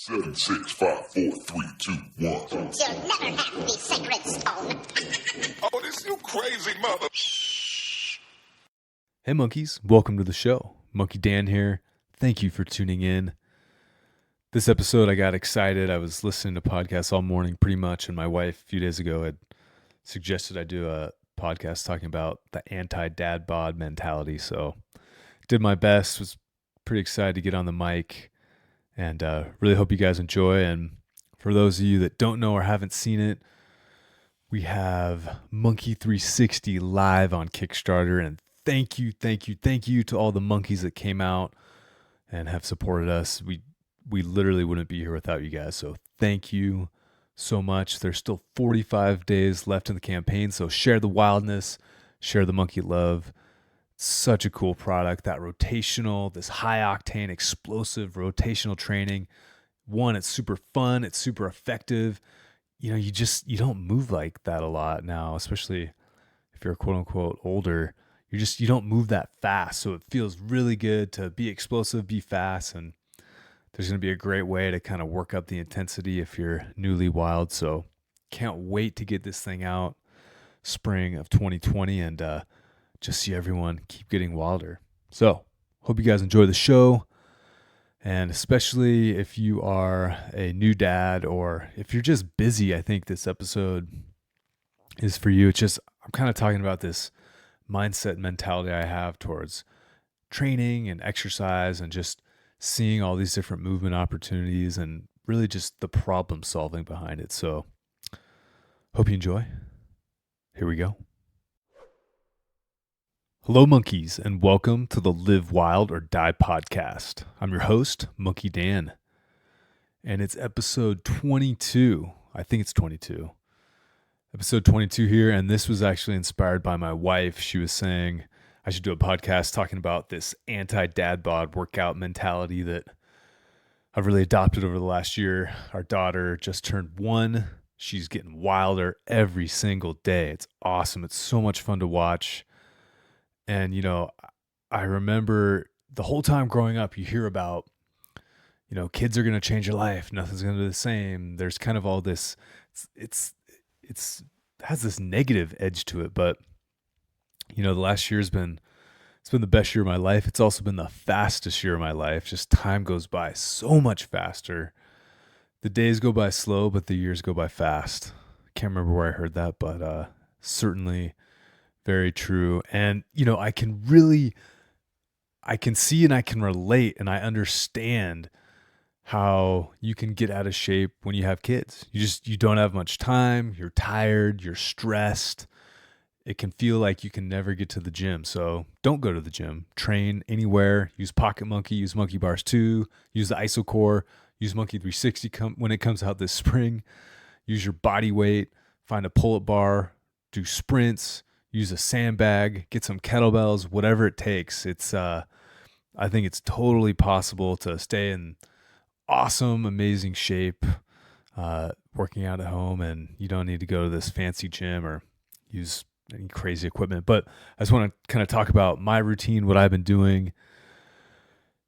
Seven, 6, 5, 4, 3, 2, 1. You'll never have the sacred stone. Oh, this you crazy mother. Hey monkeys, welcome to the show. Monkey Dan here. Thank you for tuning in. This episode I got excited. I was listening to podcasts all morning pretty much, and my wife a few days ago had suggested I do a podcast talking about the anti-Dadbod mentality. So did my best, was pretty excited to get on the mic, and really hope you guys enjoy. And for those of you that don't know or haven't seen it, we have Monkii 360 live on Kickstarter, and thank you to all the monkeys that came out and have supported us. We literally wouldn't be here without you guys, so thank you so much. There's still 45 days left in the campaign, so share the wildness, share the monkey love. Such a cool product, that rotational, this high octane, explosive rotational training. One, it's super fun, it's super effective. You know, you don't move like that a lot now, especially if you're quote unquote older. You don't move that fast. So it feels really good to be explosive, be fast. And there's going to be a great way to kind of work up the intensity if you're newly wild. So can't wait to get this thing out spring of 2020 and just see everyone keep getting wilder. So hope you guys enjoy the show. And especially if you are a new dad or if you're just busy, I think this episode is for you. I'm kind of talking about this mindset mentality I have towards training and exercise and just seeing all these different movement opportunities and really just the problem solving behind it. So hope you enjoy. Here we go. Hello, monkeys, and welcome to the Live Wild or Die podcast. I'm your host, Monkey Dan, and it's episode 22. I think it's 22. Episode 22 here, and this was actually inspired by my wife. She was saying I should do a podcast talking about this anti-Dadbod workout mentality that I've really adopted over the last year. Our daughter just turned 1. She's getting wilder every single day. It's awesome. It's so much fun to watch. And, you know, I remember the whole time growing up, you hear about, you know, kids are going to change your life. Nothing's going to be the same. There's kind of all this, it has this negative edge to it. But, you know, the last year it's been the best year of my life. It's also been the fastest year of my life. Just time goes by so much faster. The days go by slow, but the years go by fast. Can't remember where I heard that, but certainly very true. And, you know, I can see and I can relate and I understand how you can get out of shape when you have kids. You don't have much time. You're tired. You're stressed. It can feel like you can never get to the gym. So don't go to the gym. Train anywhere. Use Pocket Monkey. Use Monkey Bars 2. Use the IsoCore. Use Monkii 360 when it comes out this spring. Use your body weight. Find a pull-up bar. Do sprints. Use a sandbag, get some kettlebells, whatever it takes. I think it's totally possible to stay in awesome, amazing shape, working out at home, and you don't need to go to this fancy gym or use any crazy equipment. But I just want to kind of talk about my routine, what I've been doing,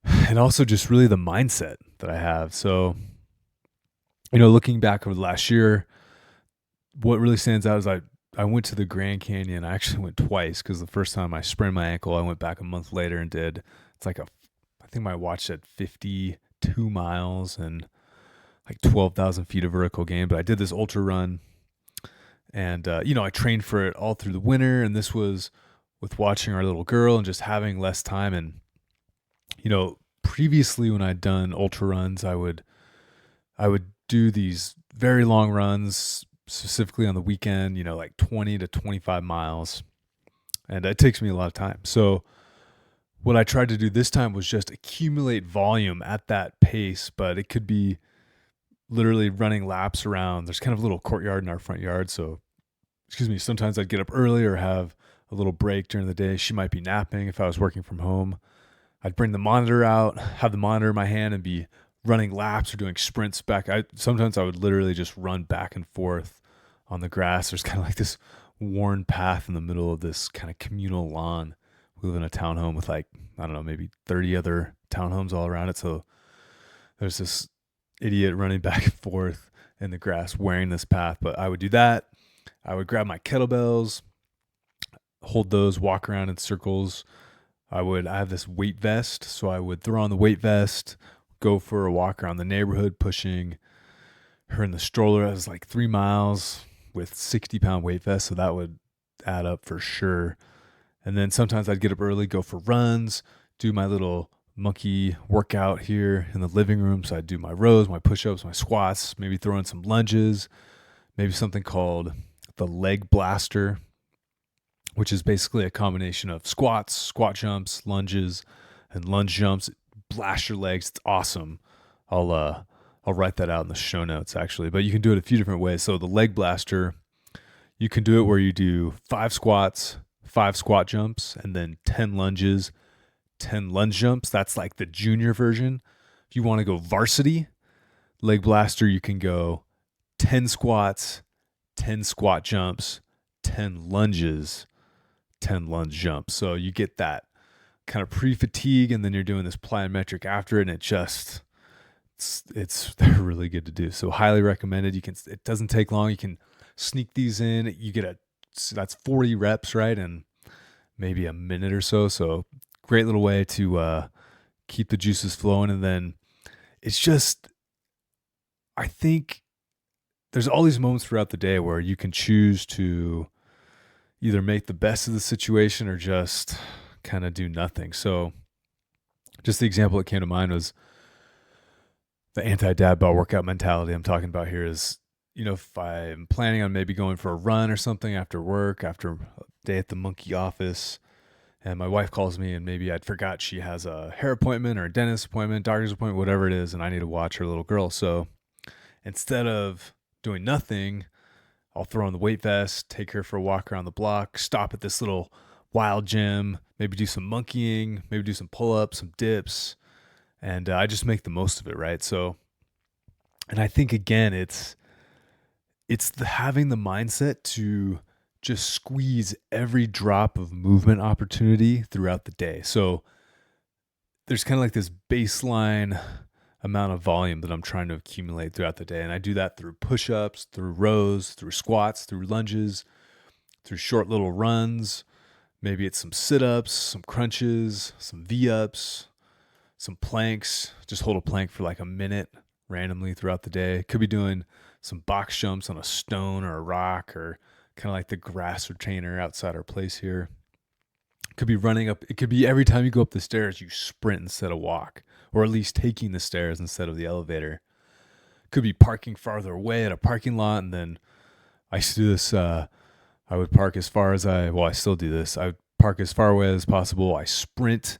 and also just really the mindset that I have. So, you know, looking back over the last year, what really stands out is I went to the Grand Canyon. I actually went twice because the first time I sprained my ankle, I went back a month later and I think my watch said 52 miles and like 12,000 feet of vertical gain. But I did this ultra run and, you know, I trained for it all through the winter. And this was with watching our little girl and just having less time. And, you know, previously when I'd done ultra runs, I would do these very long runs, specifically on the weekend, you know, like 20 to 25 miles. And it takes me a lot of time. So what I tried to do this time was just accumulate volume at that pace, but it could be literally running laps around. There's kind of a little courtyard in our front yard. So, sometimes I'd get up early or have a little break during the day. She might be napping if I was working from home. I'd bring the monitor out, have the monitor in my hand and be running laps or doing sprints back. Sometimes I would literally just run back and forth on the grass. There's kind of like this worn path in the middle of this kind of communal lawn. We live in a townhome with like, I don't know, maybe 30 other townhomes all around it. So there's this idiot running back and forth in the grass wearing this path, but I would do that. I would grab my kettlebells, hold those, walk around in circles. I have this weight vest, so I would throw on the weight vest, go for a walk around the neighborhood, pushing her in the stroller. It was like 3 miles with 60-pound weight vest, so that would add up for sure. And then sometimes I'd get up early, go for runs, do my little monkey workout here in the living room. So I'd do my rows, my push-ups, my squats, maybe throw in some lunges, maybe something called the leg blaster, which is basically a combination of squats, squat jumps, lunges, and lunge jumps. Blast your legs. It's awesome. I'll write that out in the show notes actually, but you can do it a few different ways. So the leg blaster, you can do it where you do 5 squats, 5 squat jumps, and then 10 lunges, 10 lunge jumps. That's like the junior version. If you want to go varsity leg blaster, you can go 10 squats, 10 squat jumps, 10 lunges, 10 lunge jumps. So you get that kind of pre-fatigue, and then you're doing this plyometric after it, and they're really good to do. So highly recommended. It doesn't take long. You can sneak these in. You get that's 40 reps, right? And maybe a minute or so. So great little way to keep the juices flowing. And then it's just, I think there's all these moments throughout the day where you can choose to either make the best of the situation or just kind of do nothing. So just the example that came to mind was the anti-Dadbod workout mentality I'm talking about here is, if I'm planning on maybe going for a run or something after work, after a day at the monkii office, and my wife calls me and maybe I'd forgot she has a hair appointment or a dentist appointment, doctor's appointment, whatever it is, and I need to watch her little girl. So instead of doing nothing, I'll throw on the weight vest, take her for a walk around the block, stop at this little wild gym, maybe do some monkeying, maybe do some pull-ups, some dips, and I just make the most of it, right? So, and I think again, it's having the mindset to just squeeze every drop of movement opportunity throughout the day. So there's kind of like this baseline amount of volume that I'm trying to accumulate throughout the day. And I do that through push-ups, through rows, through squats, through lunges, through short little runs. Maybe it's some sit-ups, some crunches, some V-ups, some planks. Just hold a plank for like a minute randomly throughout the day. Could be doing some box jumps on a stone or a rock, or kind of like the grass retainer outside our place here. Could be running up. It could be every time you go up the stairs, you sprint instead of walk, or at least taking the stairs instead of the elevator. Could be parking farther away at a parking lot. And then I used to do this. I would park as far as I still do this. I would park as far away as possible. I sprint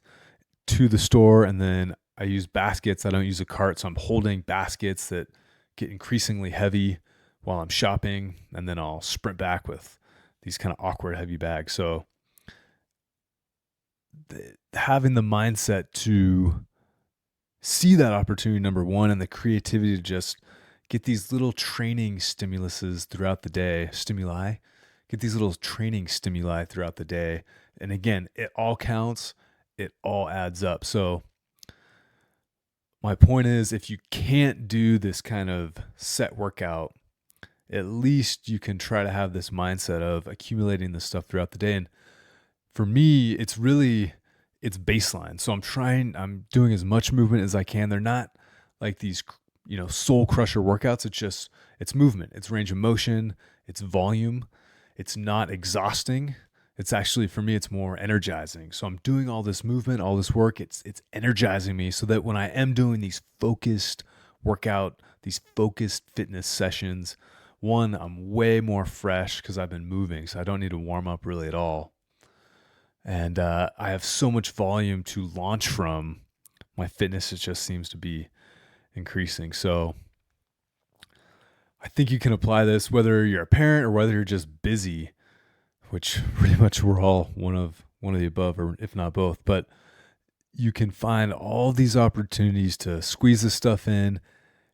to the store, and then I use baskets. I don't use a cart. So I'm holding baskets that get increasingly heavy while I'm shopping. And then I'll sprint back with these kind of awkward heavy bags. So having the mindset to see that opportunity, number one, and the creativity to just get these little training stimuluses throughout the day, get these little training stimuli throughout the day. And again, it all counts. It all adds up. So my point is, if you can't do this kind of set workout, at least you can try to have this mindset of accumulating this stuff throughout the day. And for me, it's baseline. So I'm doing as much movement as I can. They're not like these, soul crusher workouts. It's movement, it's range of motion, it's volume. It's not exhausting. It's actually, for me, it's more energizing. So I'm doing all this movement, all this work. It's energizing me so that when I am doing these focused fitness sessions, one, I'm way more fresh because I've been moving. So I don't need to warm up really at all. And I have so much volume to launch from. My fitness, it just seems to be increasing. So I think you can apply this whether you're a parent or whether you're just busy, which pretty much we're all one of the above, or if not both. But you can find all these opportunities to squeeze this stuff in.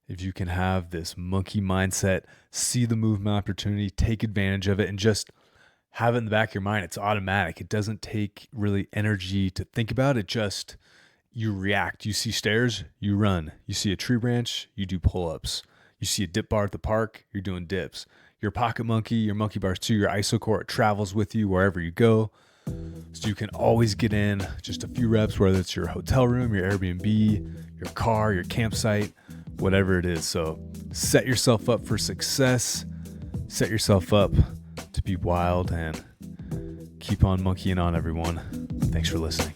If you can have this monkey mindset, see the movement opportunity, take advantage of it, and just have it in the back of your mind. It's automatic. It doesn't take really energy to think about it. you react. You see stairs, you run. You see a tree branch, you do pull-ups. You see a dip bar at the park, you're doing dips. Your pocket monkey, your monkey bars too, your isocore, it travels with you wherever you go. So you can always get in just a few reps, whether it's your hotel room, your Airbnb, your car, your campsite, whatever it is. So set yourself up for success. Set yourself up to be wild, and keep on monkeying on, everyone. Thanks for listening.